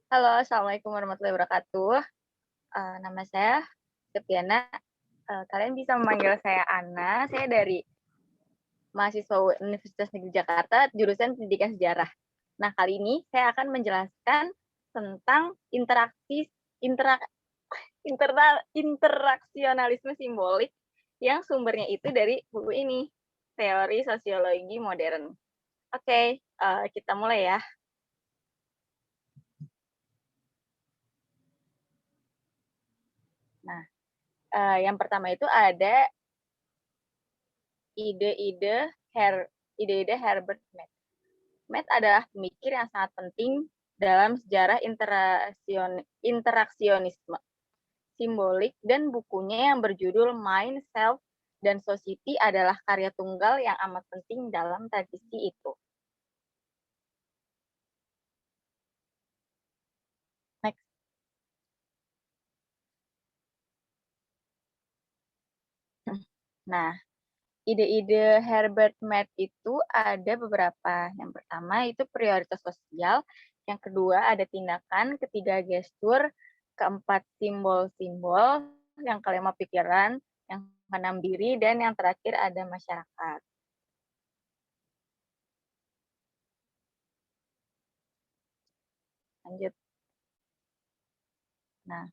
Halo, Assalamualaikum warahmatullahi wabarakatuh. Nama saya Septiana, kalian bisa memanggil saya Ana, saya dari mahasiswa Universitas Negeri Jakarta, jurusan Pendidikan Sejarah. Nah, kali ini saya akan menjelaskan tentang interak interaksionalisme simbolik yang sumbernya itu dari buku ini, Teori Sosiologi Modern. Oke, kita mulai ya. Nah, yang pertama itu ada ide-ide Herbert Mead. Mead adalah pemikir yang sangat penting dalam sejarah interaksionisme simbolik, dan bukunya yang berjudul Mind, Self, dan Society adalah karya tunggal yang amat penting dalam tradisi itu. Next. Nah, ide-ide Herbert Mead itu ada beberapa. Yang pertama itu prioritas sosial, yang kedua ada tindakan, ketiga gestur, keempat simbol-simbol, yang kelima pikiran, yang keenam diri, dan yang terakhir ada masyarakat. Lanjut. Nah,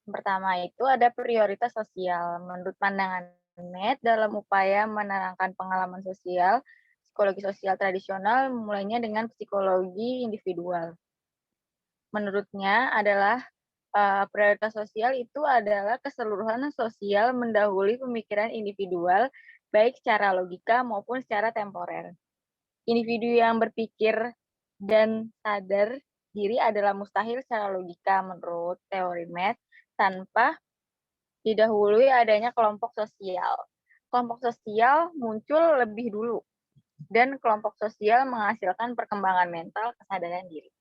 yang pertama itu ada prioritas sosial. Menurut pandangan Mead, dalam upaya menerangkan pengalaman sosial, psikologi sosial tradisional mulainya dengan psikologi individual. Menurutnya adalah prioritas sosial itu adalah keseluruhan sosial mendahului pemikiran individual, baik secara logika maupun secara temporer. Individu yang berpikir dan sadar diri adalah mustahil secara logika menurut teori Mead tanpa didahului adanya kelompok sosial. Kelompok sosial muncul lebih dulu, dan kelompok sosial menghasilkan perkembangan mental kesadaran diri.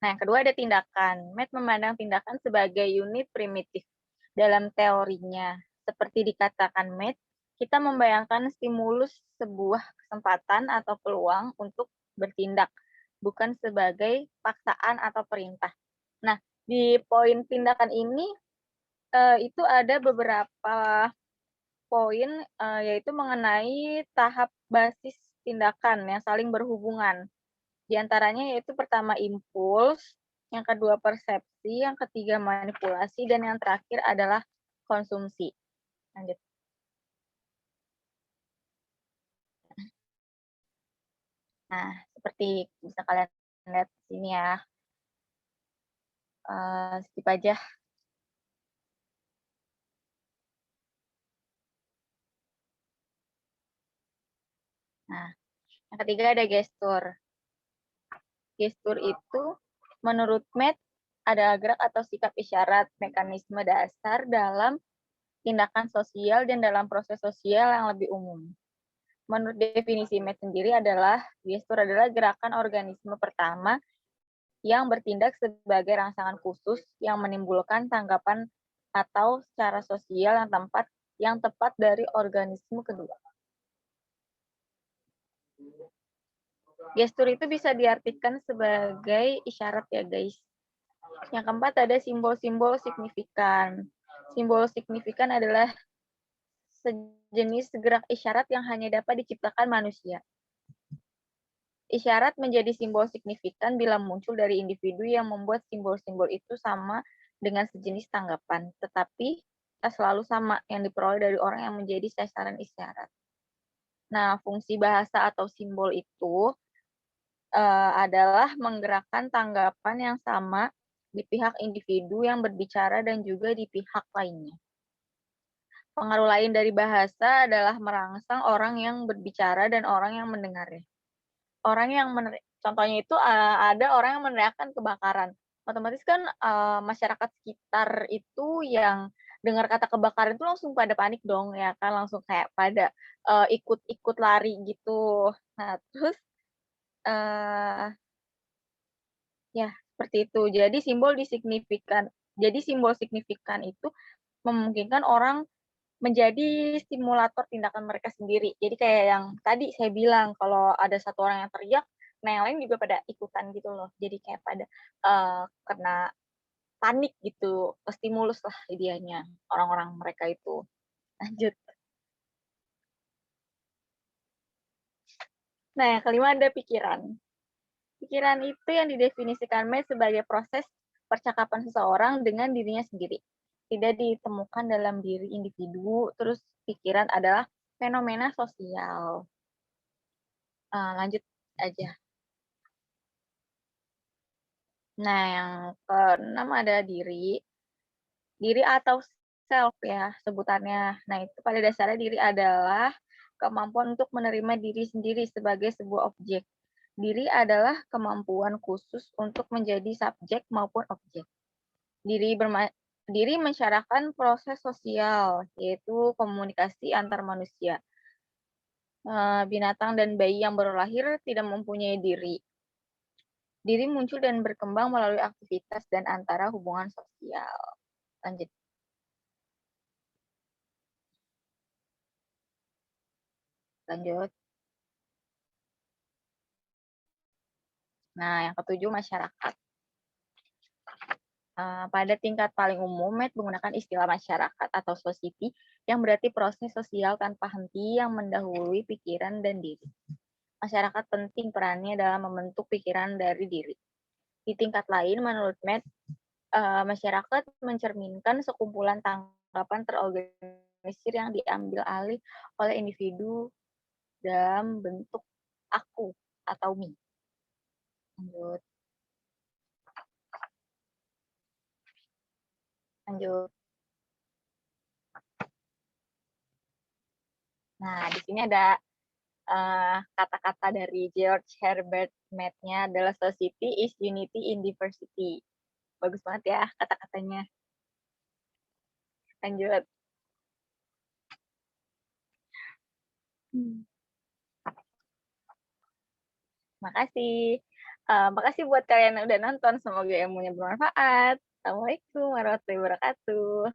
Nah, yang kedua ada tindakan. Mead memandang tindakan sebagai unit primitif. Dalam teorinya, seperti dikatakan Mead, kita membayangkan stimulus sebuah kesempatan atau peluang untuk bertindak, bukan sebagai paksaan atau perintah. Nah, di poin tindakan ini itu ada beberapa poin, yaitu mengenai tahap basis tindakan yang saling berhubungan. Di antaranya yaitu pertama impuls, yang kedua persepsi, yang ketiga manipulasi, dan yang terakhir adalah konsumsi. Lanjut. Nah, seperti bisa kalian lihat di sini ya, skip aja. Nah, yang ketiga ada gestur. Gestur itu menurut Mead adalah gerak atau sikap isyarat, mekanisme dasar dalam tindakan sosial dan dalam proses sosial yang lebih umum. Menurut definisi Mead sendiri adalah gestur adalah gerakan organisme pertama yang bertindak sebagai rangsangan khusus yang menimbulkan tanggapan atau secara sosial yang tepat dari organisme kedua. Gestur itu bisa diartikan sebagai isyarat ya guys. Yang keempat ada simbol-simbol signifikan. Simbol signifikan adalah sejenis gerak isyarat yang hanya dapat diciptakan manusia. Isyarat menjadi simbol signifikan bila muncul dari individu yang membuat simbol-simbol itu sama dengan sejenis tanggapan, tetapi tak selalu sama yang diperoleh dari orang yang menjadi sasaran isyarat. Nah, fungsi bahasa atau simbol itu adalah menggerakkan tanggapan yang sama di pihak individu yang berbicara dan juga di pihak lainnya. Pengaruh lain dari bahasa adalah merangsang orang yang berbicara dan orang yang mendengarnya. Contohnya itu ada orang yang meneriakkan kebakaran. Otomatis kan masyarakat sekitar itu yang dengar kata kebakaran itu langsung pada panik dong ya kan, langsung kayak pada ikut-ikut lari gitu. Nah, terus ya seperti itu. Jadi simbol signifikan itu memungkinkan orang menjadi stimulator tindakan mereka sendiri. Jadi kayak yang tadi saya bilang, kalau ada satu orang yang teriak, nah yang lain juga pada ikutan gitu loh. Jadi kayak pada, kena panik gitu, stimulus lah dianya, orang-orang mereka itu. Lanjut. Nah, yang kelima ada pikiran. Pikiran itu yang didefinisikan May sebagai proses percakapan seseorang dengan dirinya sendiri. Tidak ditemukan dalam diri individu, terus pikiran adalah fenomena sosial. Lanjut aja. Nah, yang keenam ada diri. Diri atau self ya sebutannya. Nah, itu pada dasarnya diri adalah kemampuan untuk menerima diri sendiri sebagai sebuah objek. Diri adalah kemampuan khusus untuk menjadi subjek maupun objek. Diri berma Diri mensyaratkan proses sosial, yaitu komunikasi antar manusia. Binatang dan bayi yang baru lahir tidak mempunyai diri. Diri muncul dan berkembang melalui aktivitas dan antara hubungan sosial. Lanjut. Lanjut. Nah, yang ketujuh masyarakat. Pada tingkat paling umum, Med menggunakan istilah masyarakat atau society yang berarti proses sosial tanpa henti yang mendahului pikiran dan diri. Masyarakat penting perannya dalam membentuk pikiran dari diri. Di tingkat lain, menurut Med, masyarakat mencerminkan sekumpulan tanggapan terorganisir yang diambil alih oleh individu dalam bentuk aku atau me. Lanjut. Lanjut. Nah, di sini ada kata-kata dari George Herbert Mead-nya adalah society is unity in diversity. Bagus banget ya kata-katanya. Lanjut. Makasih. Makasih buat kalian yang udah nonton. Semoga ilmunya bermanfaat. Assalamualaikum warahmatullahi wabarakatuh.